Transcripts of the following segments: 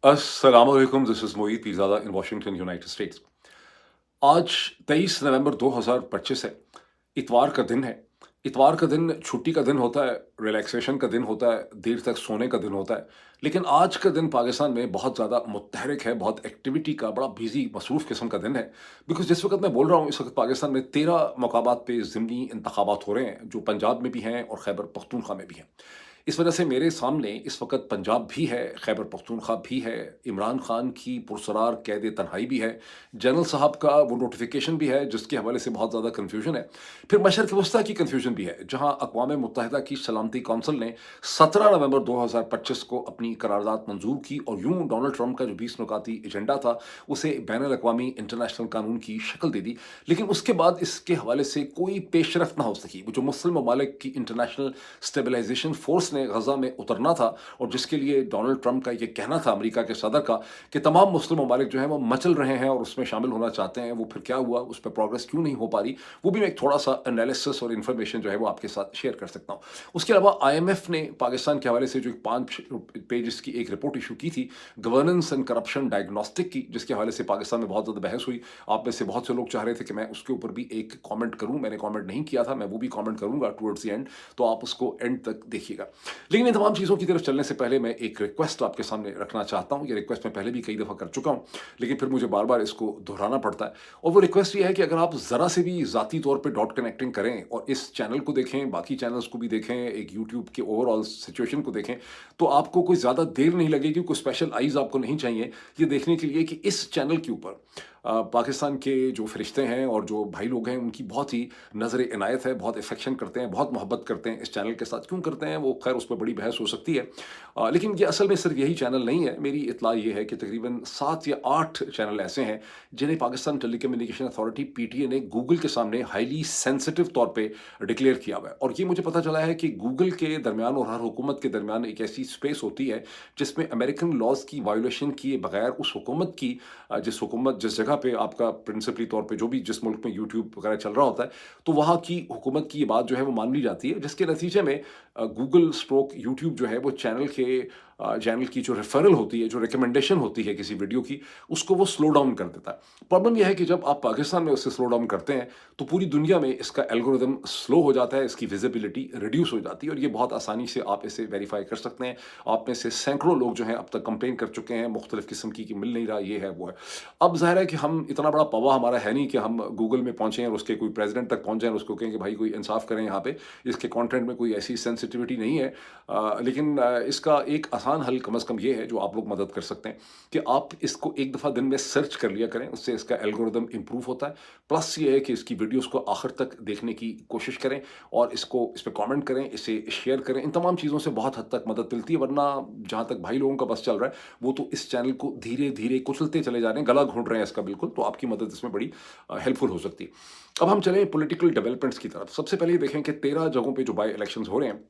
अस्सलाम वालेकुम, this is Moid Pirzada in Washington, United states. आज 23 नवंबर 2025 है, इतवार का दिन है। इतवार का दिन छुट्टी का दिन होता है, रिलैक्सेशन का दिन होता है, देर तक सोने का दिन होता है। लेकिन आज का दिन पाकिस्तान में बहुत ज़्यादा मुतहरिक है, बहुत एक्टिविटी का, बड़ा बिज़ी, मसरूफ़ किस्म का दिन है। बिकॉज़ जिस वक़्त मैं बोल रहा हूँ, इस वक़्त पाकिस्तान में 13 मकामात पे ज़िमनी इंतखाबात हो रहे हैं, जो पंजाब में भी हैं और खैबर पख्तूनख्वा में भी हैं। इस वजह से मेरे सामने इस वक़्त पंजाब भी है, खैबर पख्तूनख्वा भी है, इमरान खान की पुरसरार कैद तन्हाई भी है, जनरल साहब का वो नोटिफ़िकेशन भी है जिसके हवाले से बहुत ज़्यादा कन्फ्यूजन है। फिर मशरिक़ वस्ता की कन्फ्यूजन भी है, जहाँ अक़वाम मुत्तहिदा की सलामती कौंसिल ने 17 नवंबर 2025 को अपनी करारदाद मंज़ूर की और यूँ डोनाल्ड ट्रंप का जो 20 नुकाती एजेंडा था, उसे बैनुल-अक़वामी इंटरनेशनल कानून की शक्ल दे दी। लेकिन उसके बाद इसके हवाले से कोई पेशरफ़्त ना हो सकी। वो जो मुस्लिम ममालिक की इंटरनेशनल स्टेबलाइजेशन फोर्स ने गजा में उतरना था और जिसके लिए डोनाल्ड ट्रंप का ये कहना था अमेरिका के सदर का कि तमाम मुस्लिम ममालिक जो है वो मचल रहे हैं और उसमें शामिल होना चाहते हैं, वो फिर क्या हुआ, उस पर प्रोग्रेस क्यों नहीं हो पा रही, वो भी मैं एक थोड़ा सा एनालिसिस और इन्फॉर्मेशन जो है वो आपके साथ शेयर कर सकता हूँ। उसके अलावा आईएमएफ ने पाकिस्तान के हवाले से जो 5 पेजेस की एक रिपोर्ट इशू की थी, गवर्नेंस एंड करप्शन डायग्नोस्टिक की, जिसके हवाले से पाकिस्तान में बहुत ज़्यादा बहस हुई। आप में से बहुत से लोग चाह रहे थे कि मैं उसके ऊपर भी एक कमेंट करूं, मैंने कमेंट नहीं किया था, मैं वो भी कमेंट करूंगा टुवर्ड्स द एंड, तो आप उसको एंड तक देखिएगा। लेकिन इन तमाम चीज़ों की तरफ चलने से पहले मैं एक रिक्वेस्ट आपके सामने रखना चाहता हूँ। ये रिक्वेस्ट मैं पहले भी कई दफ़ा कर चुका हूँ, लेकिन फिर मुझे बार-बार इसको दोहराना पड़ता है। और वो रिक्वेस्ट ये है कि अगर आप ज़रा से भी ज़ाती तौर पे डॉट कनेक्टिंग करें और इस चैनल को देखें, बाकी चैनल्स को भी देखें, एक यूट्यूब के ओवरऑल सिचुएशन को देखें, तो आपको कोई ज़्यादा देर नहीं लगेगी, कोई स्पेशल आइज़ आपको नहीं चाहिए, ये देखने के लिए कि इस चैनल के ऊपर पाकिस्तान के जो फ़रिश्ते हैं और जो भाई लोग हैं, उनकी बहुत ही नज़र इनायत है, बहुत अफ़ेक्शन करते हैं, बहुत मोहब्बत करते हैं इस चैनल के साथ। क्यों करते हैं वो, ख़ैर उस पे बड़ी बहस हो सकती है। लेकिन ये असल में सिर्फ़ यही चैनल नहीं है। मेरी इत्तला ये है कि तकरीबन 7 या 8 चैनल ऐसे हैं, जिन्हें पाकिस्तान टेलीकम्युनिकेशन अथॉरिटी पीटीए ने गूगल के सामने हाइली सेंसिटिव तौर पे डिक्लेयर किया हुआ है। और ये मुझे पता चला है कि गूगल के दरमियान और हर हुकूमत के दरमियान एक ऐसी स्पेस होती है, जिसमें अमेरिकन लॉज़ की वायोलेशन किए बगैर उस हुकूमत की जिस हुकूमत जिस जगह पे आपका प्रिंसिपली तौर पे जो भी जिस मुल्क में यूट्यूब वगैरह चल रहा होता है, तो वहाँ की हुकूमत की ये बात जो है वो मान ली जाती है, जिसके नतीजे में गूगल स्ट्रोक यूट्यूब जो है वो चैनल की जो रेफरल होती है, जो रिकमेंडेशन होती है किसी वीडियो की, उसको वो स्लो डाउन कर देता है। प्रॉब्लम ये है कि जब आप पाकिस्तान में उसे स्लो डाउन करते हैं, तो पूरी दुनिया में इसका एल्गोरिदम स्लो हो जाता है, इसकी विजिबिलिटी रिड्यूस हो जाती है और ये बहुत आसानी से आप इसे वेरीफाई कर सकते हैं। आप में से सैकड़ों लोग जो हैं अब तक कंप्लेन कर चुके हैं मुख्तलिफ किस्म की कि मिल नहीं रहा, ये है, वो है। अब ज़ाहिर है कि हम इतना बड़ा पवा हमारा है नहीं कि हम गूगल में पहुँचे और उसके कोई प्रेज़िडेंट तक पहुँच जाएँ और उसको कहें कि भाई कोई इंसाफ़ करें यहाँ पे, इसके कंटेंट में कोई ऐसी सेंसिटिविटी नहीं है। लेकिन इसका एक आसान हल कम से कम ये है, जो आप लोग मदद कर सकते हैं, कि आप इसको एक दफ़ा दिन में सर्च कर लिया करें, उससे इसका एल्गोरिदम इम्प्रूव होता है। प्लस ये है कि इसकी वीडियोज़ को आखिर तक देखने की कोशिश करें और इस पे कमेंट करें, इसे शेयर करें। इन तमाम चीज़ों से बहुत हद तक मदद मिलती है, वरना जहाँ तक भाई लोगों का बस चल रहा है, वो तो इस चैनल को धीरे-धीरे कुचलते चले जा रहे हैं, गला घोंट रहे हैं इसका बिल्कुल, तो आपकी मदद इसमें बड़ी हेल्पफुल हो सकती है। अब हम चलें पॉलिटिकल डेवलपमेंट्स की तरफ। सबसे पहले ये देखें कि 13 जगहों पे जो बाय इलेक्शंस हो रहे हैं,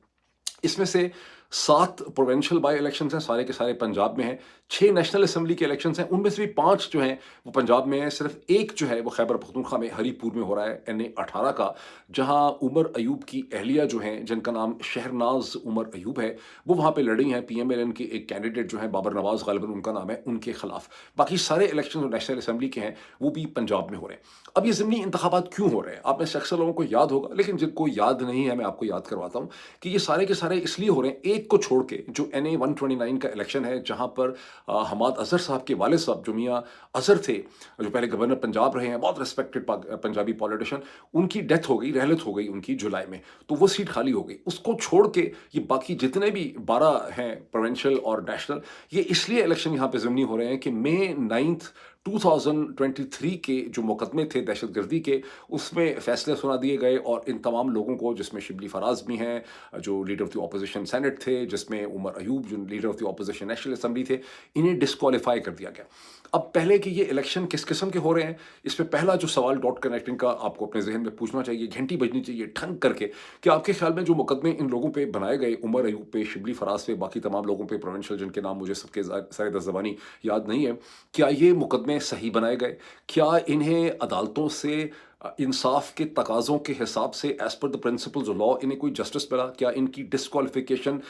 इसमें से 7 प्रोविंशियल बाय इलेक्शंस हैं, सारे के सारे पंजाब में हैं। 6 नेशनल असेंबली के इलेक्शंस हैं, उनमें से भी 5 जो हैं वो पंजाब में हैं। सिर्फ एक जो है वो खैबर पख्तूनख्वा में हरीपुर में हो रहा है, एनए 18 का, जहां उमर अयूब की अहलिया जो हैं, जिनका नाम शहरनाज उमर अयूब है, वो वहां पे लड़ी हैं। पीएमएलएन के एक कैंडिडेट जो है बाबर नवाज गालिबन उनका नाम है, उनके खिलाफ। बाकी सारे इलेक्शन जो नेशनल असेंबली के हैं, वो भी पंजाब में हो रहे हैं। अब ये ज़िमनी इंतखाबात क्यों हो रहे हैं? आप में से अक्सर लोगों को याद होगा, लेकिन जिनको याद नहीं है मैं आपको याद करवाता हूँ कि ये सारे के सारे इसलिए हो रहे हैं, एक को छोड़ के, जो एनए 129 का इलेक्शन है, जहाँ पर हमाद अज़हर साहब के वालिद साहब जो मियाँ अज़हर थे, जो पहले गवर्नर पंजाब रहे हैं, बहुत रिस्पेक्टेड पंजाबी पॉलिटिशियन, उनकी डेथ हो गई, रहलत हो गई उनकी जुलाई में, तो वो सीट खाली हो गई। उसको छोड़ के ये बाकी जितने भी 12 हैं प्रोविंशियल और नेशनल, ये इसलिए इलेक्शन यहाँ पे ज़िमनी हो रहे हैं कि मई 9 2023 के जो मुकदमे थे दहशतगर्दी के, उसमें फैसले सुना दिए गए और इन तमाम लोगों को, जिसमें शिबली फराज भी हैं, जो leader of the opposition senate थे, जिसमें उमर अयूब जो leader of the opposition national assembly थे, इन्हें डिस्क्वालीफाई कर दिया गया। अब पहले कि ये इलेक्शन किस किस्म के हो रहे हैं, इस पे पहला जो सवाल डॉट कनेक्टिंग का आपको अपने ज़हन में पूछना चाहिए, घंटी बजनी चाहिए ठंग करके, कि आपके ख्याल में जो मुकदमे इन लोगों पे बनाए गए, उमर अयूब पे, शिबली फराज पे, बाकी तमाम लोगों पे प्रोविंशियल, जिनके नाम मुझे सबके सर दस्त ज़बानी याद नहीं है, क्या ये मुकदमे सही बनाए गए? क्या इन्हें अदालतों से इंसाफ के तकाज़ों के हिसाब से as per the principles of law इन्हें कोई जस्टिस मिला? क्या इनकी डिस्क्वालिफ़िकेशन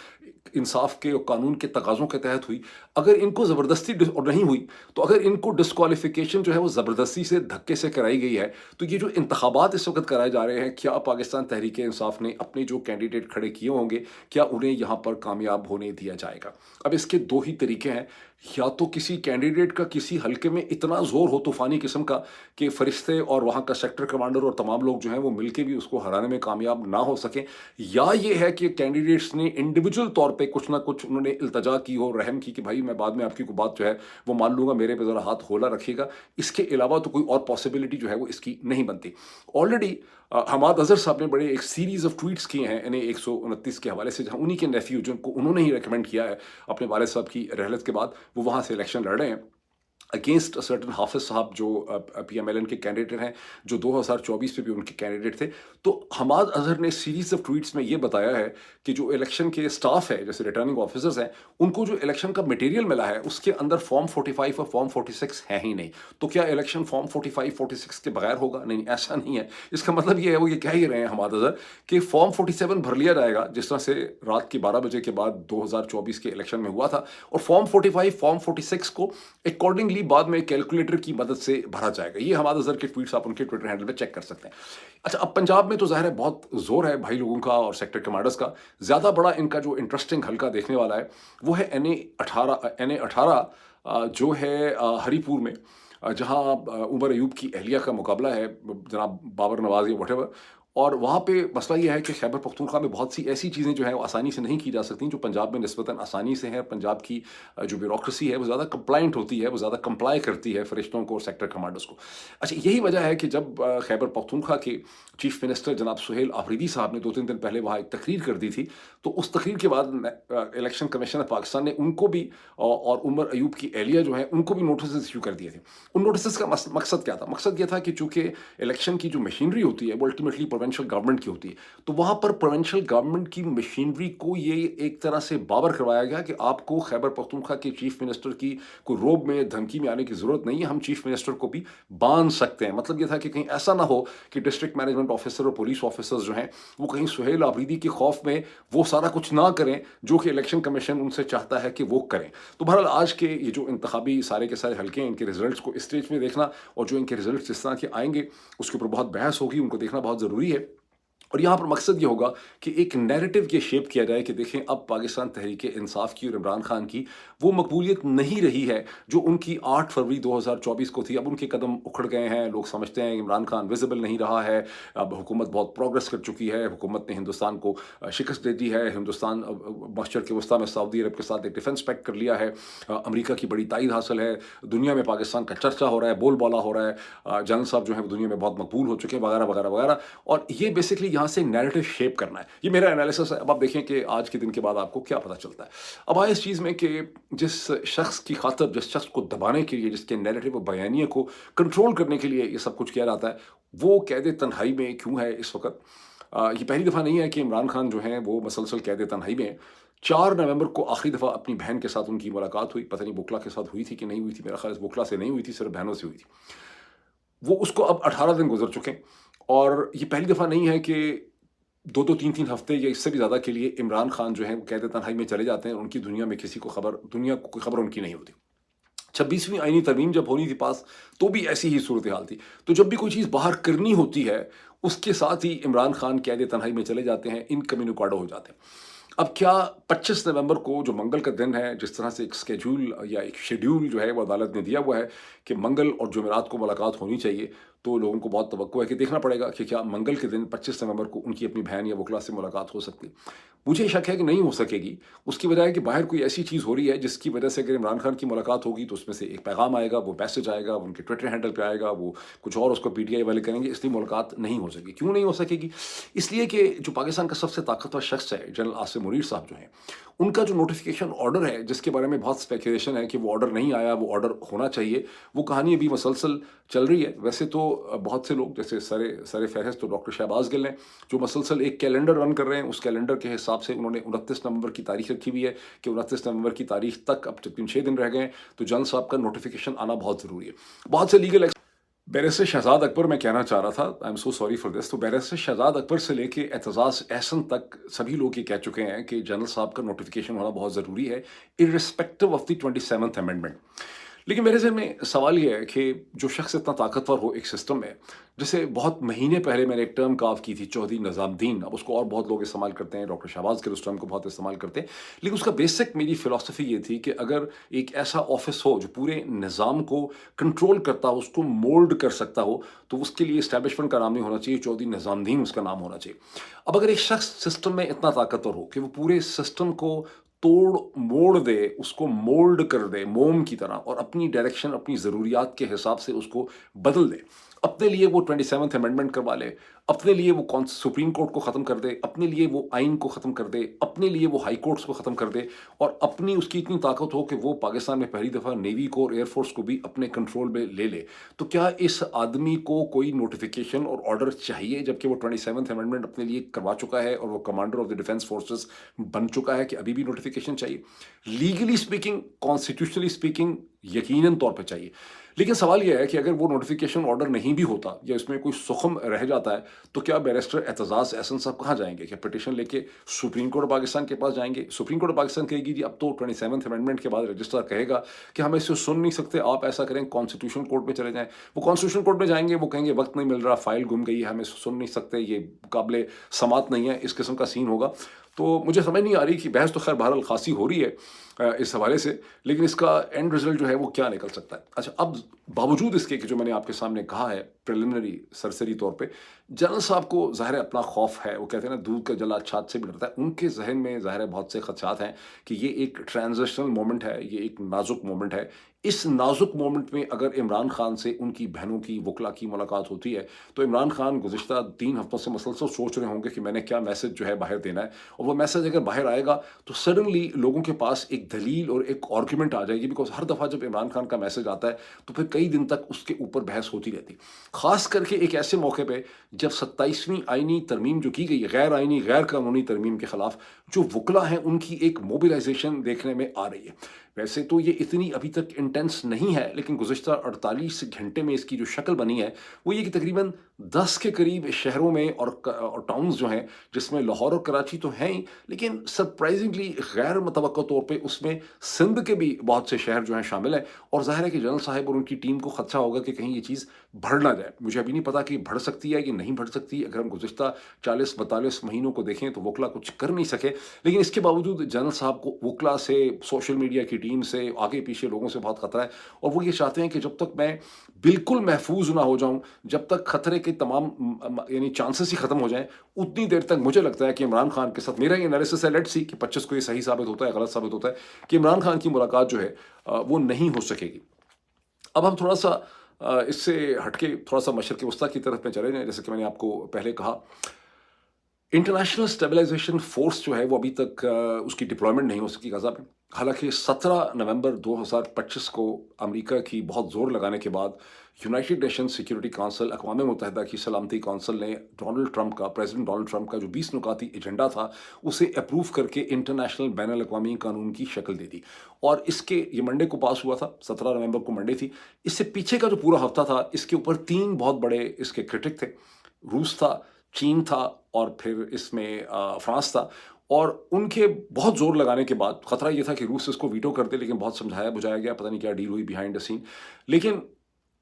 इंसाफ के और कानून के तकाज़ों के तहत हुई? अगर इनको ज़बरदस्ती और नहीं हुई, तो अगर इनको डिस्क्वालिफ़िकेशन जो है वो ज़बरदस्ती से, धक्के से कराई गई है, तो ये जो इंतखाबात इस वक़्त कराए जा रहे हैं, क्या पाकिस्तान तहरीक-ए-इंसाफ ने अपने जो कैंडिडेट खड़े किए होंगे, क्या उन्हें यहाँ पर कामयाब होने दिया जाएगा? अब इसके 2 ही तरीके हैं, या तो किसी कैंडिडेट का किसी हलके में इतना ज़ोर हो तूफ़ानी किस्म का कि फरिश्ते और वहाँ का सेक्टर कमांडर और तमाम लोग जो हैं वो मिलके भी उसको हराने में कामयाब ना हो सकें, या ये है कि कैंडिडेट्स ने इंडिविजुअल तौर पे कुछ ना कुछ उन्होंने इल्तजा की हो, रहम की कि भाई मैं बाद में आपकी कोई बात जो है वो मान लूँगा, मेरे पे ज़रा हाथ हौला रखिएगा। इसके अलावा तो कोई और पॉसिबिलिटी जो है वो इसकी नहीं बनती। ऑलरेडी हमाद अज़हर साहब ने बड़े एक सीरीज़ ऑफ ट्वीट्स किए हैं इन्हें 129 के हवाले से, जहाँ उन्हीं के नेफ्यू जिनको उन्होंने ही रिकमेंड किया है अपने वालिद साहब की रहलत के बाद, वो वहाँ से इलेक्शन लड़ रहे हैं अगेंस्ट अ सर्टेन हाफिज़ साहब जो पीएमएलएन के कैंडिडेट हैं, जो 2024 में भी उनके कैंडिडेट थे। तो हमाद अज़हर ने सीरीज़ ऑफ ट्वीट्स में ये बताया है कि जो इलेक्शन के स्टाफ है, जैसे रिटर्निंग ऑफिसर्स हैं, उनको जो इलेक्शन का मटेरियल मिला है उसके अंदर फॉर्म 45 और फॉर्म 46 है ही नहीं। तो क्या इलेक्शन फॉर्म 45 46 के बगैर होगा? नहीं, ऐसा नहीं है। इसका मतलब ये है, वो ये कह ही रहे हैं हमाद अज़हर कि फॉर्म 47 भर लिया जाएगा, जिस तरह से रात के 12 बजे के बाद 2024 के इलेक्शन में हुआ था, और फॉर्म 45 फॉर्म 46 को अकॉर्डिंगली बाद में कैलकुलेटर की मदद से भरा जाएगा। ये हमाद अज़हर के ट्वीट्स आप उनके ट्विटर हैंडल पे चेक कर सकते हैं। अच्छा, अब पंजाब में तो ज़ाहिर है बहुत ज़ोर है भाई लोगों का और सेक्टर कमांडर्स का। ज़्यादा बड़ा इनका जो इंटरेस्टिंग हल्का देखने वाला है वो है NA18 जो है हरीपुर में, जहाँ उमर अयूब की अहलिया का मुकाबला है, जनाब बाबर नवाज या वटेवर। और वहाँ पे मसला ये है कि खैबर पख्तूनख्वा में बहुत सी ऐसी चीज़ें जो हैं वो आसानी से नहीं की जा सकती, जो पंजाब में निस्बतन आसानी से हैं। पंजाब की जो ब्यूरोक्रेसी है वो ज़्यादा कंप्लाइंट होती है, वो ज़्यादा कंप्लाई करती है फरिश्तों को और सेक्टर कमांडर्स को। अच्छा, यही वजह है कि जब खैबर पख्तूनख्वा के चीफ मिनिस्टर जनाब सुहेल आफरीदी साहब ने 2-3 दिन पहले वहाँ एक तकरीर कर दी थी, तो उस तकरीर के बाद इलेक्शन कमीशन ऑफ पाकिस्तान ने उनको भी और उमर अयूब की एहलिया जो है उनको भी नोटिस इशू कर दिए थे। उन नोटिस का मकसद क्या था? मकसद ये था कि चूँकि इलेक्शन की जो मशीनरी होती है वो अल्टीमेटली प्रोविंशियल गवर्नमेंट की होती है, तो वहाँ पर प्रोविंशियल गवर्नमेंट की मशीनरी को ये एक तरह से बावर करवाया गया कि आपको खैबर पख्तूनख्वा के चीफ मिनिस्टर की कोई रोब में धमकी में आने की ज़रूरत नहीं है, हम चीफ मिनिस्टर को भी बांध सकते हैं। मतलब ये था कि कहीं ऐसा ना हो कि डिस्ट्रिक्ट मैनेजमेंट ऑफिसर और पुलिस ऑफिसर्स जो हैं वो कहीं सुहेल आफरीदी के खौफ में वो सारा कुछ ना करें जो कि इलेक्शन कमीशन उनसे चाहता है कि वो करें। तो बहरहाल आज के ये जो इंतखाबी सारे के सारे हल्के हैं, इनके रिजल्ट्स को इस स्टेज में देखना और जो इनके रिजल्ट जिस तरह के आएंगे उसके ऊपर बहुत बहस होगी, उनको देखना बहुत ज़रूरी है। और यहाँ पर मकसद ये होगा कि एक नैरेटिव ये शेप किया जाए कि देखें, अब पाकिस्तान तहरीक इंसाफ की और इमरान खान की वो मकबूलियत नहीं रही है जो उनकी 8 फरवरी 2024 को थी। अब उनके कदम उखड़ गए हैं, लोग समझते हैं इमरान खान विजिबल नहीं रहा है, अब हुकूमत बहुत प्रोग्रेस कर चुकी है, हुकूमत ने हिंदुस्तान को शिकस्त दे दी है, हिंदुस्तान मशरक़ के वस्ती में सऊदी अरब के साथ एक डिफेंस पैक्ट कर लिया है, अमरीका की बड़ी तायद हासिल है, दुनिया में पाकिस्तान का चर्चा हो रहा है, बोलबाला हो रहा है, जनरल साहब जो है वो दुनिया में बहुत मकबूल हो चुके हैं, वगैरह वगैरह वगैरह। और ये बेसिकली यहाँ से नैरेटिव शेप करना है, ये मेरा एनालिसिस है। अब आप देखें कि आज के दिन के बाद आपको क्या पता चलता है। अब आए इस चीज़ में कि जिस शख्स की खातिर, जिस शख्स को दबाने के लिए, जिसके नैरेटिव और बयानिए को कंट्रोल करने के लिए ये सब कुछ किया जाता है, वो कैद तन्हाई में क्यों है इस वक्त? ये पहली दफ़ा नहीं है कि इमरान खान जो हैं वो मसलसल कैद तन्हाई में हैं। 4 नवंबर को आखिरी दफ़ा अपनी बहन के साथ उनकी मुलाकात हुई, पता नहीं बुकला के साथ हुई थी कि नहीं हुई थी, मेरा ख्याल बुकला से नहीं हुई थी, सिर्फ बहनों से हुई थी। वो उसको अब 18 दिन गुजर चुके हैं, और ये पहली दफ़ा नहीं है कि 2-2 3-3 हफ्ते या इससे भी ज़्यादा के लिए इमरान खान जो है वो कैद तन्हाई में चले जाते हैं, उनकी दुनिया में किसी को खबर, दुनिया को कोई खबर उनकी नहीं होती। 26वीं आईनी तरमीम जब होनी थी पास, तो भी ऐसी ही सूरत हाल थी। तो जब भी कोई चीज़ बाहर करनी होती है, उसके साथ ही इमरान खान कैद तन्हाई में चले जाते हैं, इनकम्युनिकाडो हो जाते हैं। अब क्या 25 नवंबर को जो मंगल का दिन है, जिस तरह से एक स्केड्यूल या एक शेड्यूल जो है वो अदालत ने दिया हुआ है कि मंगल और जुमेरात को मुलाकात होनी चाहिए, तो लोगों को बहुत तवक्को है कि देखना पड़ेगा कि क्या मंगल के दिन 25 नवंबर को उनकी अपनी बहन या वकला से मुलाकात हो सकती है। मुझे शक है कि नहीं हो सकेगी। उसकी वजह है कि बाहर कोई ऐसी चीज़ हो रही है जिसकी वजह से अगर इमरान खान की मुलाकात होगी तो उसमें से एक पैगाम आएगा, वो मैसेज आएगा, उनके ट्विटर हैंडल पे आएगा, वो कुछ और उसको पीटीआई वाले करेंगे, इसलिए मुलाकात नहीं हो सकेगी। क्यों नहीं हो सकेगी? इसलिए कि जो पाकिस्तान का सबसे ताकतवर शख्स है, जनरल आसिम मुनीर साहब जो हैं, उनका जो नोटिफिकेशन ऑर्डर है, जिसके बारे में बहुत स्पेकुलेशन है कि वो ऑर्डर नहीं आया, वो ऑर्डर होना चाहिए, वो कहानी अभी मसलसल चल रही है। वैसे तो बहुत से लोग, जैसे सरे फहरिस्त तो डॉक्टर शहबाज गिल हैं, जो मसलसल एक कैलेंडर रन कर रहे हैं, उस कैलेंडर के हिसाब से उन्होंने 29 नवंबर की तारीख रखी हुई है कि 29 नवंबर की तारीख तक अब तक 6 दिन रह गए हैं, तो जनरल साहब का नोटिफिकेशन आना बहुत ज़रूरी है। बहुत से लीगल बैरिस्टर शहजाद अकबर मैं कहना चाह रहा था, I am so sorry for this. तो बैरिस्टर शहजाद अकबर से लेके एतजाज़ एहसन तक सभी लोग ये कह चुके हैं कि जनरल साहब का नोटिफिकेशन होना बहुत ज़रूरी है, irrespective of the 27th amendment. लेकिन मेरे ज़हन में सवाल ये है कि जो शख्स इतना ताकतवर हो एक सिस्टम में, जैसे बहुत महीने पहले मैंने एक टर्म काफ की थी, चौधरी निज़ामुद्दीन, अब उसको और बहुत लोग इस्तेमाल करते हैं, डॉक्टर शहबाज गिल उस टर्म को बहुत इस्तेमाल करते हैं। लेकिन उसका बेसिक मेरी फ़िलॉसफ़ी ये थी कि अगर एक ऐसा ऑफ़िस हो जो पूरे निज़ाम को कंट्रोल करता हो, उसको मोल्ड कर सकता हो, तो उसके लिए एस्टेब्लिशमेंट का नाम नहीं होना चाहिए, चौधरी निज़ामुद्दीन उसका नाम होना चाहिए। अब अगर एक शख्स सिस्टम में इतना ताकतवर हो कि वो पूरे सिस्टम को तोड़ मोड़ दे, उसको मोल्ड कर दे मोम की तरह, और अपनी डायरेक्शन अपनी ज़रूरियात के हिसाब से उसको बदल दे, अपने लिए वो 27th अमेंडमेंट करवा ले, अपने लिए वो कौन सुप्रीम कोर्ट को ख़त्म कर दे, अपने लिए वो आइन को ख़त्म कर दे, अपने लिए वो हाई कोर्ट्स को ख़त्म कर दे, और अपनी उसकी इतनी ताकत हो कि वो पाकिस्तान में पहली दफ़ा नेवी को और एयरफोर्स को भी अपने कंट्रोल में ले ले, तो क्या इस आदमी को कोई नोटिफिकेशन और ऑर्डर चाहिए, जबकि वो 27th अमेंडमेंट अपने लिए करवा चुका है और वो commander of the defence forces बन चुका है, कि अभी भी नोटिफिकेशन चाहिए? लीगली स्पीकिंग, कॉन्स्टिट्यूशनली स्पीकिंग, यकीनन तौर पे चाहिए। लेकिन सवाल यह है कि अगर वो नोटिफिकेशन ऑर्डर नहीं भी होता या इसमें कोई सुखम रह जाता है, तो क्या बैरिस्टर एतजाज़ एहसन साहब कहाँ जाएंगे? क्या पिटिशन लेके सुप्रीम कोर्ट पाकिस्तान के पास जाएंगे? सुप्रीम कोर्ट पाकिस्तान कहेगी जी अब तो 27th अमेंडमेंट के बाद रजिस्ट्रार कहेगा कि हम इसे सुन नहीं सकते, आप ऐसा करें कॉन्स्टिट्यूशन कोर्ट में चले जाएं। वो कॉन्स्टिट्यूशन कोर्ट में जाएंगे, वो कहेंगे वक्त नहीं मिल रहा, फाइल गुम गई है, हम इसे सुन नहीं सकते, ये काबिल समात नहीं है, इस किस्म का सीन होगा। तो मुझे समझ नहीं आ रही कि बहस तो खैर बहरहाल खासी हो रही है इस हवाले से, लेकिन इसका एंड रिजल्ट जो है वो क्या निकल सकता है? अच्छा, अब बावजूद इसके कि जो मैंने आपके सामने कहा है प्रिलिमिनरी सरसरी तौर पे, जनरल साहब को ज़ाहिर है अपना खौफ है, वो कहते हैं ना दूध का जला छाछ से भी डरता है, उनके जहन में ज़ाहिर है बहुत से खदशात हैं कि ये एक ट्रांजिशनल मोमेंट है, ये एक नाजुक मोमेंट है। इस नाजुक मोमेंट में अगर इमरान खान से उनकी बहनों की वकला की मुलाकात होती है, तो इमरान खान गुज़िश्ता 3 हफ्तों से मसलसल सोच रहे होंगे कि मैंने क्या मैसेज जो है बाहर देना है, और वो मैसेज अगर बाहर आएगा तो सडनली लोगों के पास एक दलील और एक आर्गुमेंट आ जाएगी, बिकॉज हर दफ़ा जब इमरान खान का मैसेज आता है तो फिर कई दिन तक उसके ऊपर बहस होती रहती, ख़ास करके एक ऐसे मौके पे जब 27वीं आइनी तरमीम जो की गई है, गैर आइनी गैर कानूनी तरमीम के ख़िलाफ़ जो वकला हैं उनकी एक मोबिलाइजेशन देखने में आ रही है। वैसे तो ये इतनी अभी तक इंटेंस नहीं है, लेकिन गुज़िश्ता 48 घंटे में इसकी जो शक्ल बनी है वो ये कि तकरीबन 10 के करीब शहरों में और टाउन्स जो हैं, जिसमें लाहौर और कराची तो हैं ही, लेकिन सरप्राइजिंगली गैर मुतवक्का तौर पे उसमें सिंध के भी बहुत से शहर जो हैं शामिल हैं। और ज़ाहिर है कि जनरल साहब और उनकी टीम को खदशा होगा कि कहीं ये चीज़ बढ़ ना जाए। मुझे अभी नहीं पता कि बढ़ सकती है कि नहीं बढ़ सकती। अगर हम गुज़िश्ता 40-42 महीनों को देखें तो वकला कुछ कर नहीं सके, लेकिन इसके बावजूद जनरल साहब को वकला से, सोशल मीडिया की टीम से, आगे पीछे लोगों से बहुत खतरा है, और वो ये चाहते हैं कि जब तक मैं बिल्कुल महफूज ना हो जाऊं, जब तक खतरे के तमाम यानी चांसेस ही खत्म हो जाएं, उतनी देर तक मुझे लगता है कि इमरान खान के साथ, मेरा ये एनालिसिस है, लेट्स सी कि 25 को ये सही साबित होता है गलत साबित होता है, कि इमरान खान की मुलाकात जो है वो नहीं हो सकेगी। अब हम थोड़ा सा इससे हटके थोड़ा सा मशरक़ वस्ता की तरफ में चले जाएं। जैसे कि मैंने आपको पहले कहा, इंटरनेशनल स्टेबलाइजेशन फोर्स जो है वो अभी तक उसकी डिप्लॉयमेंट नहीं हो सकी गज़ा में। हालांकि 17 नवंबर 2025 को अमेरिका की बहुत ज़ोर लगाने के बाद यूनाइटेड नेशन सिक्योरिटी काउंसिल, अक़वाम मुत्तहिदा की सलामती काउंसिल ने प्रेसिडेंट डोनाल्ड ट्रंप का जो 20 नुकाती एजेंडा था उसे अप्रूव करके इंटरनेशनल बैनुल अक़वामी कानून की शक्ल दे दी, और इसके ये मंडे को पास हुआ था, 17 नवंबर को मंडे थी। इससे पीछे का जो पूरा हफ्ता था, इसके ऊपर 3 बहुत बड़े इसके क्रिटिक थे, रूस था, चीन था, और फिर इसमें फ्रांस था। और उनके बहुत ज़ोर लगाने के बाद खतरा ये था कि रूस इसको वीटो कर दे, लेकिन बहुत समझाया बुझाया गया, पता नहीं क्या डील हुई बिहाइंड द सीन। लेकिन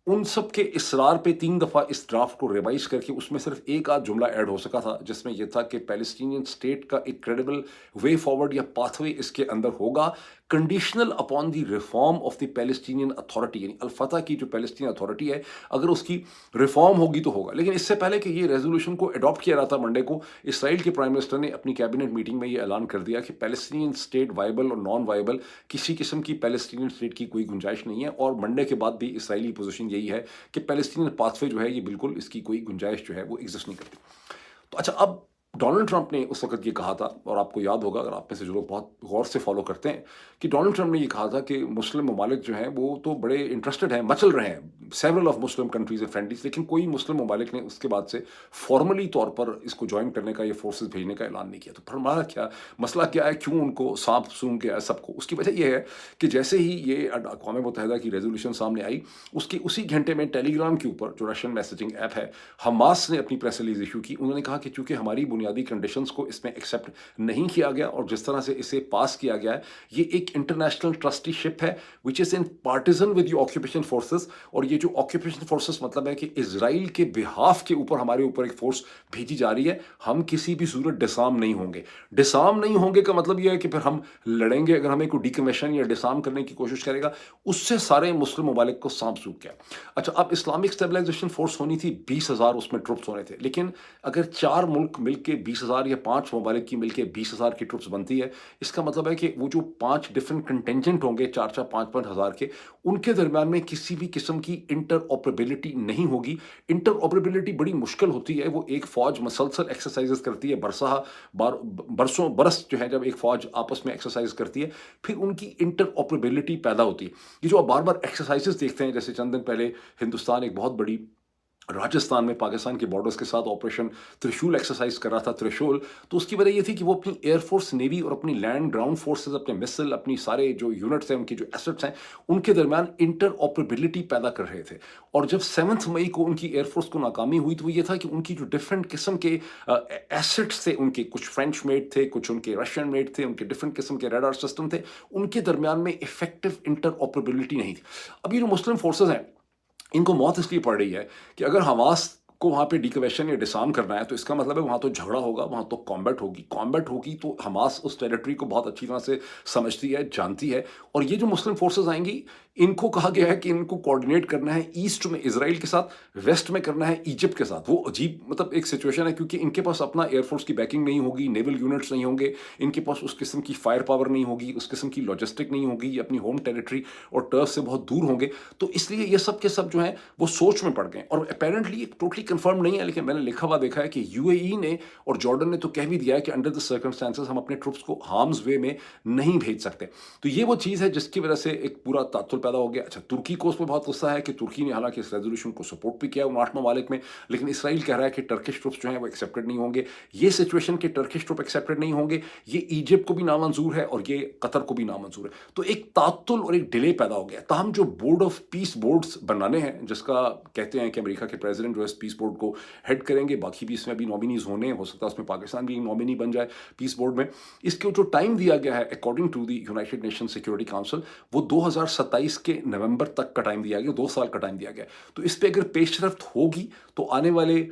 उन सब के इसरार पे 3 दफ़ा इस ड्राफ्ट को रिवाइज करके उसमें सिर्फ एक आध जुमला ऐड हो सका था, जिसमें यह था कि पैलेस्टीनियन स्टेट का एक क्रेडिबल वे फॉरवर्ड या पाथवे इसके अंदर होगा, conditional upon the reform of the Palestinian authority, यानी अल फतह की जो पैलेस्टीन अथॉरिटी है, अगर उसकी रिफॉर्म होगी तो होगा। लेकिन इससे पहले कि ये रेजोल्यूशन को अडॉप्ट किया रहा था मंडे को, इसराइल के प्राइम मिनिस्टर ने अपनी कैबिनेट मीटिंग में ये ऐलान कर दिया कि पैलेस्टीनियन स्टेट वायबल और नॉन वायबल, किसी किस्म की पैलेस्टीनियन स्टेट की कोई गुंजाइश नहीं है। और मंडे के बाद भी इसराइली पोजीशन यही है कि पैलेस्टीनियन पाथवे जो है ये बिल्कुल, इसकी कोई गुंजाइश जो है वो एग्जिस्ट नहीं करती। तो अच्छा, अब डोनाल्ड ट्रंप ने उस वक्त ये कहा था, और आपको याद होगा अगर आप में से जो लोग बहुत गौर से फॉलो करते हैं, कि डोनाल्ड ट्रंप ने ये कहा था कि मुस्लिम ममालिक जो हैं वो तो बड़े इंटरेस्टेड हैं, मचल रहे हैं several of Muslim countries and friendlies, لیکن کوئی مسلم ممالک نے اس کے بعد سے فارملی طور پر اس کو جوائن کرنے کا یا فورسز بھیجنے کا اعلان نہیں کیا. تو پھر ہمارا کیا مسئلہ کیا ہے, کیوں ان کو سانپ سونگ گیا ہے سب کو؟ اس کی وجہ یہ ہے کہ جیسے ہی یہ اقوام متحدہ کی ریزولوشن سامنے آئی, اس کے اسی گھنٹے میں ٹیلی گرام کے اوپر جو رشین میسیجنگ ایپ ہے, حماس نے اپنی پریس ریلیز ایشو کی. انہوں نے کہا کہ چونکہ ہماری بنیادی کنڈیشنز کو اس میں ایکسیپٹ نہیں کیا گیا اور جس طرح سے اسے پاس کیا گیا ہے, یہ ایک انٹرنیشنل ٹرسٹی شپ ہے which is in partisan with the occupation forces. اور یہ جو آکوپیشن فورسز مطلب ہے کہ اسرائیل کے بہاف کے اوپر ہمارے اوپر ایک فورس بھیجی جا رہی ہے, ہم کسی بھی صورت ڈسارم نہیں ہوں گے. ڈسارم نہیں ہوں گے کا مطلب یہ ہے کہ پھر ہم لڑیں گے اگر ہمیں کوئی ڈیکمیشن یا ڈسارم کرنے کی کوشش کرے گا. اس سے سارے مسلم ممالک کو سانپ سونپ کیا. اچھا, اب اسلامک اسٹیبلائزیشن فورس ہونی تھی 20,000 اس میں ٹروپس ہونے تھے, لیکن اگر 4 ملک مل کے 20,000 یا 5 ممالک کی مل کے 20,000 کی ٹروپس بنتی ہے, اس کا مطلب ہے کہ وہ جو 5 ڈفرنٹ کنٹینجنٹ ہوں گے 4-5 ہزار کے, ان کے درمیان میں کسی بھی قسم کی انٹر آپریبلٹی نہیں ہوگی. انٹر آپریبلٹی بڑی مشکل ہوتی ہے. وہ ایک فوج مسلسل ایکسرسائزز کرتی ہے برس جو ہے, جب ایک فوج آپس میں ایکسرسائز کرتی ہے پھر ان کی انٹر آپریبلٹی پیدا ہوتی ہے. یہ جو آپ بار بار ایکسرسائزز دیکھتے ہیں, جیسے چند دن پہلے ہندوستان ایک بہت بڑی راجستھان میں پاکستان کے بارڈرز کے ساتھ آپریشن ترشول ایکسرسائز کر رہا تھا, ترشول, تو اس کی وجہ یہ تھی کہ وہ اپنی ایئر فورس, نیوی اور اپنی لینڈ گراؤنڈ فورسز, اپنے مسل, اپنی سارے جو یونٹس ہیں, ان کے جو ایسٹس ہیں, ان کے درمیان انٹر آپریبلٹی پیدا کر رہے تھے. اور جب 7 مئی کو ان کی ایئر فورس کو ناکامی ہوئی تو وہ یہ تھا کہ ان کی جو ڈفرینٹ قسم کے ایسٹس تھے, ان کے کچھ فرینچ میڈ تھے, کچھ ان کے رشین میڈ تھے, ان کے ڈفرینٹ قسم کے ریڈار سسٹم تھے, ان کے درمیان میں افیکٹو انٹر آپریبلٹی نہیں تھی. اب یہ جو مسلم فورسز ہیں, ان کو موت اس لیے پڑ رہی ہے کہ اگر حماس کو وہاں پہ ڈیکویشن یا ڈسارم کرنا ہے تو اس کا مطلب ہے وہاں تو جھگڑا ہوگا, وہاں تو کامبیٹ ہوگی. تو حماس اس ٹیریٹری کو بہت اچھی طرح سے سمجھتی ہے, جانتی ہے. اور یہ جو مسلم فورسز آئیں گی, ان کو کہا گیا ہے کہ ان کو کوآرڈینیٹ کرنا ہے ایسٹ میں اسرائیل کے ساتھ, ویسٹ میں کرنا ہے ایجپٹ کے ساتھ. وہ عجیب مطلب ایک سچویشن ہے, کیونکہ ان کے پاس اپنا ایئر فورس کی بیکنگ نہیں ہوگی, نیول یونٹس نہیں ہوں گے, ان کے پاس اس قسم کی فائر پاور نہیں ہوگی, اس قسم کی لاجسٹک نہیں ہوگی, یہ اپنی ہوم ٹیریٹری اور ٹرف سے بہت دور ہوں گے. تو اس لیے یہ سب کے سب جو ہیں وہ سوچ میں پڑ گئے. اور اپیرنٹلی ٹوٹلی کنفرم نہیں ہے, لیکن میں نے لکھا ہوا دیکھا ہے کہ یو اے ای نے اور جارڈن نے تو کہہ بھی دیا ہے کہ انڈر دا سرکمسٹانسز ہم اپنے ٹروپس کو ہارمز وے میں نہیں بھیج سکتے. تو یہ وہ چیز ہے جس کی وجہ سے ایک پورا تعطل پیدا ہو گیا. اچھا, ترکی کو اس میں بہت غصہ ہے کہ ترکی نے حالانکہ اس ریزولوشن کو سپورٹ بھی کیا ان 8 ممالک میں, لیکن اسرائیل کہہ رہا ہے کہ ٹرکش ٹروپس جو ہیں وہ ایکسیپٹڈ نہیں ہوں گے. یہ سچویشن کہ ٹرکش ٹروپ ایکسیپٹڈ نہیں ہوں گے, یہ ایجپٹ کو بھی نامنظور ہے اور یہ قطر کو بھی نامنظور ہے. تو ایک تعطل اور ایک ڈیلے پیدا ہو گیا. تاہم جو بورڈ آف پیس بورڈز بنانے ہیں, جس کا کہتے ہیں کہ امریکہ کے پریزیڈنٹ جو ہے پیس بورڈ کو ہیڈ کریں گے, باقی بھی اس میں بھی نامینیز ہونے, ہو سکتا ہے اس میں پاکستان بھی نامینی بن جائے پیس بورڈ میں. اس کو جو ٹائم دیا گیا ہے according to the United Nation security council, وہ 2027 کے نومبر تک کا ٹائم دیا گیا, 2 سال کا ٹائم دیا گیا. تو اس پہ اگر پیش رفت ہوگی تو آنے والے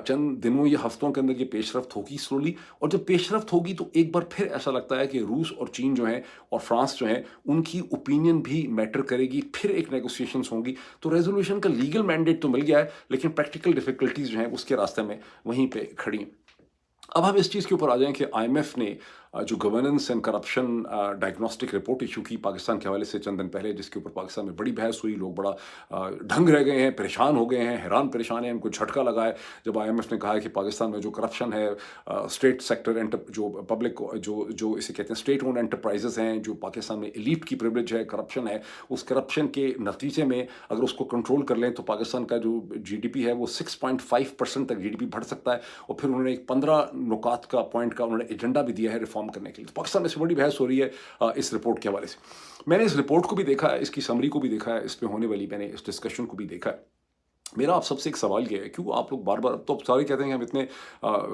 چند دنوں یا ہفتوں کے اندر یہ پیش رفت ہوگی سلولی. اور جب پیش رفت ہوگی تو ایک بار پھر ایسا لگتا ہے کہ روس اور چین جو ہیں اور فرانس جو ہیں, ان کی اوپینین بھی میٹر کرے گی, پھر ایک نیگوسیشنز ہوں گی. تو ریزولوشن کا لیگل مینڈیٹ تو مل گیا ہے, لیکن پریکٹیکل ڈیفیکلٹیز جو ہیں اس کے راستے میں وہیں پہ کھڑی ہیں. اب ہم اس چیز کے اوپر آ جائیں کہ آئی ایم ایف نے جو governance and corruption diagnostic report issue کی پاکستان کے حوالے سے چند دن پہلے, جس کے اوپر پاکستان میں بڑی بحث ہوئی, لوگ بڑا ڈھنگ رہ گئے ہیں, پریشان ہو گئے ہیں, حیران پریشان ہیں. ان کو جھٹکا لگا ہے جب آئی ایم ایف نے کہا ہے کہ پاکستان میں جو کرپشن ہے, اسٹیٹ سیکٹر جو پبلک جو اسے کہتے ہیں اسٹیٹ اونڈ انٹرپرائزز ہیں, جو پاکستان میں ایلیٹ کی پریولیج ہے, کرپشن ہے, اس کرپشن کے نتیجے میں اگر اس کو کنٹرول کر لیں تو پاکستان کا جو جی ڈی پی ہے وہ 6.5% تک جی ڈی پی بڑھ سکتا ہے. اور پھر انہوں نے ایک 15 نکات کا پوائنٹ کا انہوں نے ایجنڈا بھی دیا ہے ریفارم کرنے کے لیے. پاکستان میں سے بڑی بحث ہو رہی ہے اس رپورٹ کے حوالے سے. میں نے اس رپورٹ کو بھی دیکھا ہے, اس کی سمری کو بھی دیکھا ہے, اس پہ ہونے والی میں نے اس ڈسکشن کو بھی دیکھا ہے. میرا آپ سب سے ایک سوال یہ ہے, کیوں آپ لوگ بار بار, تو سارے کہتے ہیں کہ ہم اتنے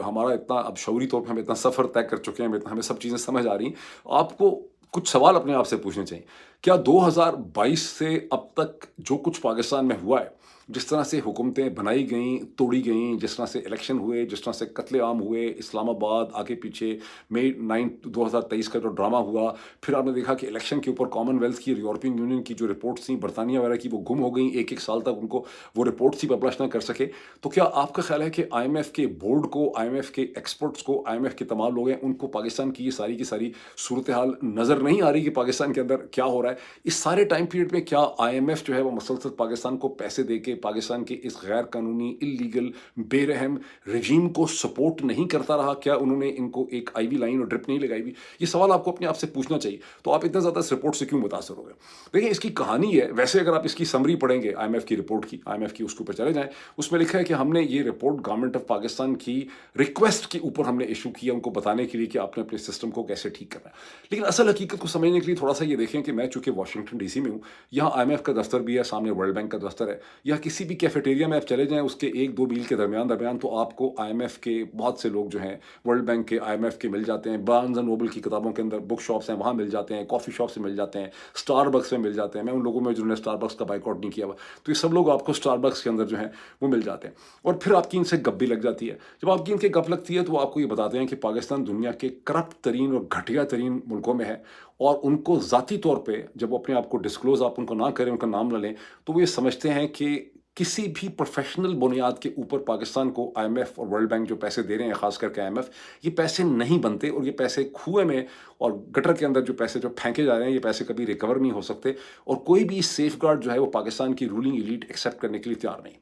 ہمارا اتنا اب شعوری طور پہ ہم اتنا سفر طے کر چکے ہیں, ہمیں سب چیزیں سمجھ آ رہی ہیں, آپ کو کچھ سوال اپنے آپ سے پوچھنے چاہیے. کیا 2022 سے اب تک جو کچھ پاکستان میں ہوا ہے, جس طرح سے حکومتیں بنائی گئیں, توڑی گئیں, جس طرح سے الیکشن ہوئے, جس طرح سے قتل عام ہوئے, اسلام آباد آگے پیچھے, مئی 9 2023 کا جو ڈرامہ ہوا, پھر آپ نے دیکھا کہ الیکشن کے اوپر کامن ویلتھ کی, یورپین یونین کی جو رپورٹس تھیں برطانیہ وغیرہ کی, وہ گم ہو گئیں, 1 سال تک ان کو وہ رپورٹس ہی پبلش نہ کر سکے. تو کیا آپ کا خیال ہے کہ آئی ایم ایف کے بورڈ کو, آئی ایم ایف کے ایکسپرٹس کو, آئی ایم ایف کے تمام لوگ ہیں, ان کو پاکستان کی یہ ساری کی ساری صورتحال نظر نہیں آ رہی کہ پاکستان کے اندر کیا ہو رہا ہے, اس سارے ٹائم پیریڈ میں کیا آئی ایم ایف جو ہے وہ مسلسل پاکستان کو پیسے دے کے پاکستان کے اس غیر قانونی اللیگل بے رحم رجیم کو سپورٹ نہیں کرتا رہا؟ کیا انہوں نے ان کو ایک آئی وی لائن اور ڈرپ نہیں لگائی ہوئی؟ یہ سوال آپ کو اپنے آپ سے پوچھنا چاہیے. تو آپ اتنا زیادہ اس رپورٹ سے کیوں متاثر ہو گئے؟ دیکھیں اس کی کہانی ہے، ویسے اگر آپ اس کی سمری پڑھیں گے آئی ایم ایف کی رپورٹ کی، آئی ایم ایف کی اس کے اوپر چلے جائیں، اس میں لکھا ہے کہ ہم نے یہ رپورٹ گورنمنٹ آف پاکستان کی ریکویسٹ کے اوپر ہم نے ایشو کیا ان کو بتانے کے لیے کہ آپ نے اپنے سسٹم کو کیسے ٹھیک کرنا ہے. لیکن اصل حقیقت کو سمجھنے کے لیے تھوڑا سا یہ دیکھیں کہ میں چونکہ واشنگٹن ڈی سی میں ہوں، یہاں آئی ایم ایف کا دفتر بھی ہے، سامنے ورلڈ بینک کا دفتر ہے، یا کسی بھی کیفیٹیریا میں آپ چلے جائیں اس کے 1-2 میل کے درمیان تو آپ کو آئی ایم ایف کے بہت سے لوگ جو ہیں ورلڈ بینک کے آئی ایم ایف کے مل جاتے ہیں. بارنز اینڈ نوبل کی کتابوں کے اندر بک شاپس ہیں وہاں مل جاتے ہیں، کافی شاپ سے مل جاتے ہیں، اسٹار بکس میں مل جاتے ہیں. میں ان لوگوں میں جنہوں نے اسٹار بکس کا بائک آؤٹ نہیں کیا ہوا، تو یہ سب لوگ آپ کو اسٹار بکس کے اندر جو ہیں وہ مل جاتے ہیں. اور پھر آپ کی ان سے گپ بھی لگ جاتی ہے. جب آپ کی ان کے گپ لگتی ہے تو وہ آپ کو یہ بتاتے ہیں کہ پاکستان دنیا کے کرپٹ ترین اور گھٹیا ترین ملکوں میں ہے، اور ان کو ذاتی طور پہ جب وہ اپنے آپ کو ڈسکلوز آپ ان کو نہ کریں، ان کا نام نہ لیں، تو وہ یہ سمجھتے ہیں کہ کسی بھی پروفیشنل بنیاد کے اوپر پاکستان کو آئی ایم ایف اور ورلڈ بینک جو پیسے دے رہے ہیں، خاص کر کے آئی ایم ایف، یہ پیسے نہیں بنتے، اور یہ پیسے کنویں میں اور گٹر کے اندر جو پیسے جو پھینکے جا رہے ہیں، یہ پیسے کبھی ریکور نہیں ہو سکتے، اور کوئی بھی سیف گارڈ جو ہے وہ پاکستان کی رولنگ ایلیٹ ایکسیپٹ کرنے کے لیے تیار نہیں.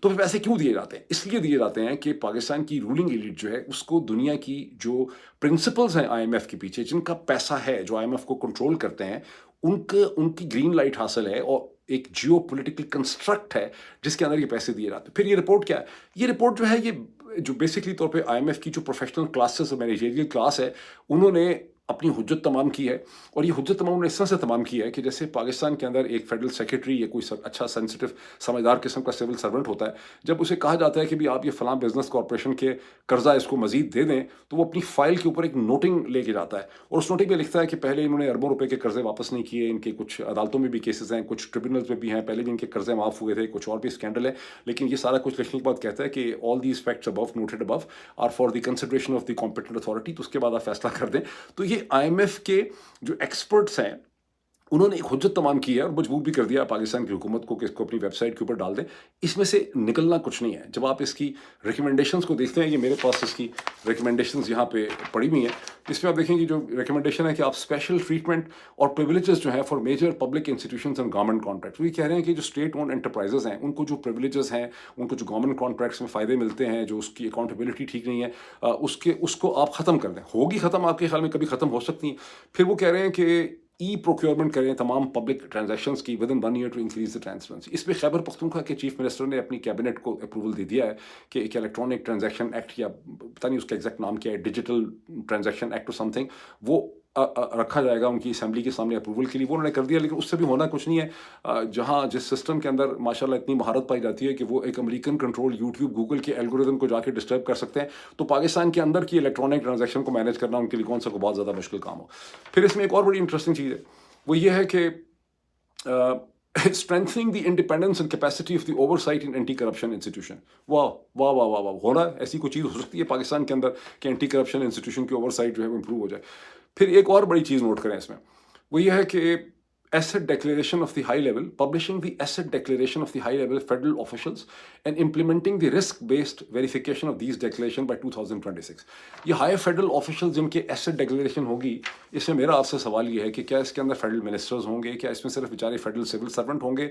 تو پھر پیسے کیوں دیے جاتے ہیں؟ اس لیے دیے جاتے ہیں کہ پاکستان کی رولنگ ایلیٹ جو ہے اس کو دنیا کی جو پرنسپلز ہیں آئی ایم ایف کے پیچھے، جن کا پیسہ ہے، جو آئی ایم ایف کو کنٹرول کرتے ہیں، ان کی گرین لائٹ حاصل ہے، اور ایک جیو پولیٹیکل کنسٹرکٹ ہے جس کے اندر یہ پیسے دیے جاتے ہیں. پھر یہ رپورٹ کیا ہے؟ یہ رپورٹ جو ہے یہ جو بیسکلی طور پہ آئی ایم ایف کی جو پروفیشنل کلاسز اور مینیجریل کلاس ہے، انہوں نے اپنی حجت تمام کی ہے. اور یہ حجت تمام نے اس طرح سے تمام کی ہے کہ جیسے پاکستان کے اندر ایک فیڈرل سیکرٹری یا کوئی اچھا سینسٹیو سمجھدار قسم کا سول سرونٹ ہوتا ہے، جب اسے کہا جاتا ہے کہ بھی آپ یہ فلاں بزنس کارپوریشن کے قرضہ اس کو مزید دے دیں، تو وہ اپنی فائل کے اوپر ایک نوٹنگ لے کے جاتا ہے، اور اس نوٹنگ میں لکھتا ہے کہ پہلے انہوں نے اربوں روپے کے قرضے واپس نہیں کیے، ان کے کچھ عدالتوں میں بھی کیسز ہیں، کچھ ٹریبونلز میں بھی ہیں، پہلے بھی ان کے قرضے معاف ہوئے تھے، کچھ اور بھی اسکینڈل ہے. لیکن یہ سارا کچھ لکھنے کے بعد کہتا ہے کہ all these facts above noted above are for the consideration of the competent authority. تو اس کے بعد آپ فیصلہ کر دیں. تو یہ آئی ایم ایف کے جو ایکسپرٹس ہیں انہوں نے ایک حجت تمام کی ہے اور مجبور بھی کر دیا پاکستان کی حکومت کو کہ اس کو اپنی ویب سائٹ کے اوپر ڈال دیں. اس میں سے نکلنا کچھ نہیں ہے. جب آپ اس کی ریکمنڈیشنز کو دیکھتے ہیں، یہ میرے پاس اس کی ریکمنڈیشنز یہاں پہ پڑی ہوئی ہیں، اس میں آپ دیکھیں گے جو ریکمنڈیشن ہے کہ آپ اسپیشل ٹریٹمنٹ اور پریولیجز جو ہیں for major public institutions and government contract. وہ یہ کہہ رہے ہیں کہ جو اسٹیٹ اونڈ انٹرپرائزز ہیں ان کو جو پریولیجز ہیں، ان کو جو گورنمنٹ کانٹریکٹس میں فائدے ملتے ہیں، جو اس کی اکاؤنٹیبلٹی ٹھیک نہیں ہے، اس کو آپ ختم کر دیں. ہوگی ختم؟ آپ کے خیال میں کبھی ختم ہو سکتی ہیں؟ پھر وہ کہہ رہے ہیں کہ ای پروکیورمنٹ کریں تمام پبلک ٹرانزیکشنز کی within 1 year to increase the transparency. اس پہ خیبر پختونخوا کے چیف منسٹر نے اپنی کیبنٹ کو اپروول دے دیا ہے کہ ایک الیکٹرانک ٹرانزیکشن ایکٹ، یا پتہ نہیں اس کا ایگزیکٹ نام کیا ہے، ڈیجیٹل ٹرانزیکشن ایکٹ اور سم تھنگ، وہ رکھا جائے گا ان کی اسمبلی کے سامنے اپروول کے لیے. وہ انہوں نے کر دیا. لیکن اس سے بھی ہونا کچھ نہیں ہے. جہاں جس سسٹم کے اندر ماشاء اللہ اتنی مہارت پائی جاتی ہے کہ وہ ایک امریکن کنٹرول یوٹیوب گوگل کے الگوریتم کو جا کے ڈسٹرب کر سکتے ہیں، تو پاکستان کے اندر کی الیکٹرانک ٹرانزیکشن کو مینیج کرنا ان کے لیے کون سا کو بہت زیادہ مشکل کام ہو. پھر اس میں ایک اور بڑی انٹرسٹنگ چیز ہے، وہ یہ ہے کہ strengthening the independence and capacity of the oversight in anti-corruption institution. واہ واہ واہ واہ واہ، ہو رہا ہے ایسی کوئی چیز ہو سکتی ہے پاکستان کے اندر کہ اینٹی کرپشن انسٹیٹیوشن کی اوورسائٹ جو ہے وہ امپروو ہو جائے. پھر ایک اور بڑی چیز نوٹ کریں اس میں، وہ یہ ہے کہ asset declaration of the high level, publishing the asset declaration of the high level federal officials and implementing the risk based verification of these declaration by 2026. یہ ہائی فیڈرل آفیشل جن کے ایسٹ ڈیکلیریشن ہوگی، اس میں میرا آپ سے سوال یہ ہے کہ کیا اس کے اندر فیڈرل منسٹرز ہوں گے؟ کیا اس میں صرف بیچارے فیڈرل سول سرونٹ ہوں گے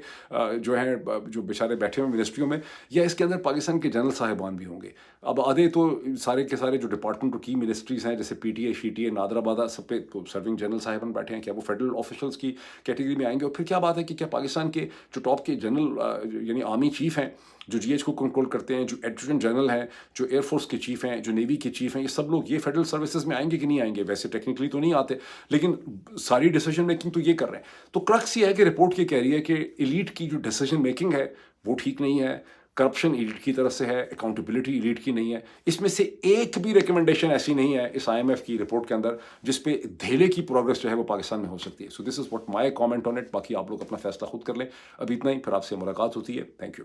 جو ہیں جو بیچارے بیٹھے ہوئے منسٹریوں میں، یا اس کے اندر پاکستان کے جنرل صاحبان بھی ہوں گے؟ اب آدھے تو سارے کے سارے جو ڈپارٹمنٹ کی منسٹریز ہیں جیسے P T A, she T A, نادر آباد، سب پہ سرونگ جنرل صاحبان بیٹھے ہیں، کیا وہ فیڈرل آفیشلس کی کیٹیگری میں آئیں گے؟ اور پھر کیا بات ہے کہ کیا پاکستان کے جو ٹاپ کے جنرل یعنی آرمی چیف ہیں، جو جی ایچ کو کنٹرول کرتے ہیں، جو ایڈجوٹنٹ جنرل ہیں، جو ایئر فورس کے چیف ہیں، جو نیوی کے چیف ہیں، یہ سب لوگ یہ فیڈرل سروسز میں آئیں گے کہ نہیں آئیں گے؟ ویسے ٹیکنیکلی تو نہیں آتے، لیکن ساری ڈیسیجن میکنگ تو یہ کر رہے ہیں. تو کرکس یہ ہے کہ رپورٹ یہ کہہ رہی ہے کہ ایلیٹ کی جو ڈیسیجن میکنگ ہے وہ ٹھیک نہیں ہے، کرپشن ایلیٹ کی طرف سے ہے، اکاؤنٹیبلٹی ایلیٹ کی نہیں ہے. اس میں سے ایک بھی ریکمنڈیشن ایسی نہیں ہے اس آئی ایم ایف کی رپورٹ کے اندر جس پہ دھیلے کی پروگرس جو ہے وہ پاکستان میں ہو سکتی ہے. So this is what my comment on it. باقی آپ لوگ اپنا فیصلہ خود کر لیں. ابھی اتنا ہی، پھر آپ سے ملاقات ہوتی ہے. Thank you.